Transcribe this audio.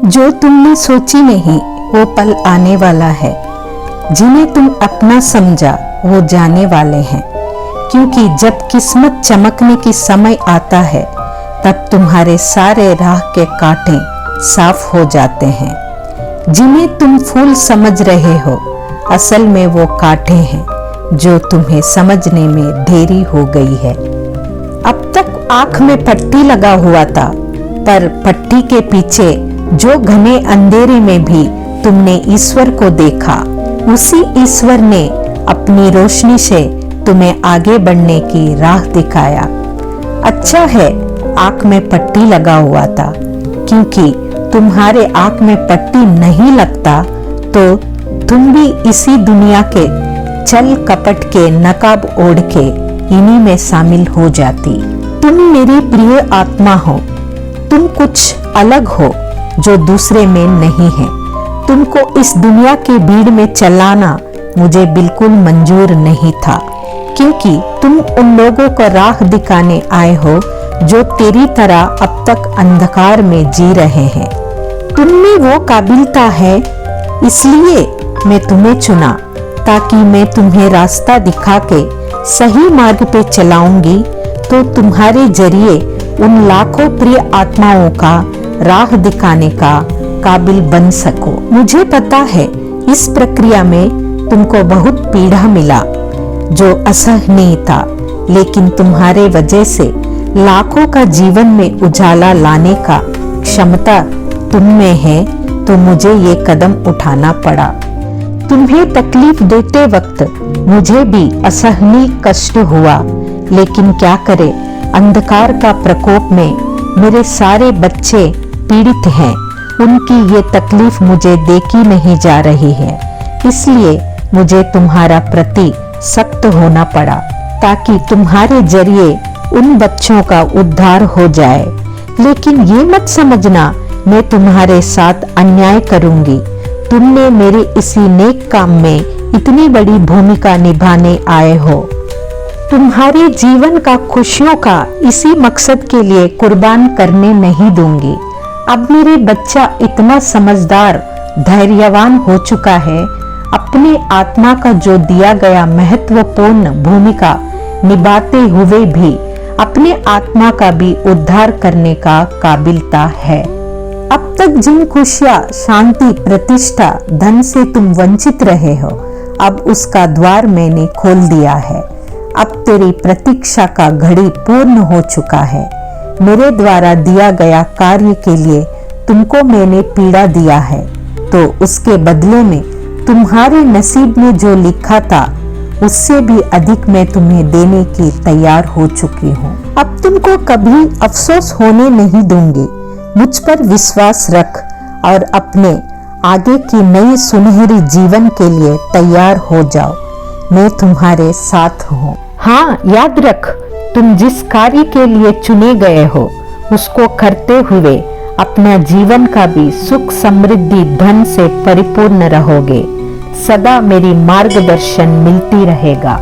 जो तुमने सोची नहीं वो पल आने वाला है, जिन्हें तुम अपना समझा वो जाने वाले हैं। क्योंकि जब किस्मत चमकने की समय आता है तब तुम्हारे सारे राह के कांटे साफ हो जाते हैं। जिन्हें तुम फूल समझ रहे हो असल में वो कांटे हैं जो तुम्हें समझने में देरी हो गई है। अब तक आंख में पट्टी लगा हुआ था, पर पट्टी के पीछे जो घने अंधेरे में भी तुमने ईश्वर को देखा, उसी ईश्वर ने अपनी रोशनी से तुम्हें आगे बढ़ने की राह दिखाया। अच्छा है आंख में पट्टी लगा हुआ था, क्योंकि तुम्हारे आंख में पट्टी नहीं लगता तो तुम भी इसी दुनिया के छल कपट के नकाब ओढ़ के इन्हीं में शामिल हो जाती। तुम मेरी प्रिय आत्मा हो, तुम कुछ अलग हो जो दूसरे में नहीं है। तुमको इस दुनिया के भीड़ में चलाना मुझे बिल्कुल मंजूर नहीं था, क्योंकि तुम उन लोगों को राह दिखाने आए हो जो तेरी तरह अब तक अंधकार में जी रहे हैं। तुम में वो काबिलियत है, इसलिए मैं तुम्हें चुना, ताकि मैं तुम्हें रास्ता दिखा के सही मार्ग पे चलाऊंगी तो तुम्हारे जरिए उन लाखों प्रिय आत्माओं का राह दिखाने का काबिल बन सको। मुझे पता है इस प्रक्रिया में तुमको बहुत पीड़ा मिला जो असहनीय था, लेकिन तुम्हारे वजह से लाखों का जीवन में उजाला लाने का क्षमता तुम में है, तो मुझे ये कदम उठाना पड़ा। तुम्हें तकलीफ देते वक्त मुझे भी असहनीय कष्ट हुआ, लेकिन क्या करे, अंधकार का प्रकोप में मेरे सारे बच्चे पीड़ित हैं। उनकी ये तकलीफ मुझे देखी नहीं जा रही है, इसलिए मुझे तुम्हारा प्रति सख्त होना पड़ा, ताकि तुम्हारे जरिए उन बच्चों का उद्धार हो जाए। लेकिन ये मत समझना मैं तुम्हारे साथ अन्याय करूंगी। तुमने मेरे इसी नेक काम में इतनी बड़ी भूमिका निभाने आए हो। तुम्हारे जीवन का खुशियों का इसी मकसद के लिए कुर्बान करने नहीं दूंगी। अब मेरे बच्चा इतना समझदार धैर्यवान हो चुका है, अपने आत्मा का जो दिया गया महत्वपूर्ण भूमिका निभाते हुए भी अपने आत्मा का भी उद्धार करने का काबिलता है। अब तक जिन खुशियां, शांति, प्रतिष्ठा, धन से तुम वंचित रहे हो, अब उसका द्वार मैंने खोल दिया है। अब तेरी प्रतीक्षा का घड़ी पूर्ण हो चुका है। मेरे द्वारा दिया गया कार्य के लिए तुमको मैंने पीड़ा दिया है, तो उसके बदले में तुम्हारे नसीब में जो लिखा था उससे भी अधिक मैं तुम्हें देने की तैयार हो चुकी हूँ। अब तुमको कभी अफसोस होने नहीं दूंगी। मुझ पर विश्वास रख और अपने आगे की नई सुनहरी जीवन के लिए तैयार हो जाओ। मैं तुम्हारे साथ हूँ। हाँ, याद रख, तुम जिस कार्य के लिए चुने गए हो उसको करते हुए अपना जीवन का भी सुख, समृद्धि, धन से परिपूर्ण रहोगे। सदा मेरी मार्गदर्शन मिलती रहेगा।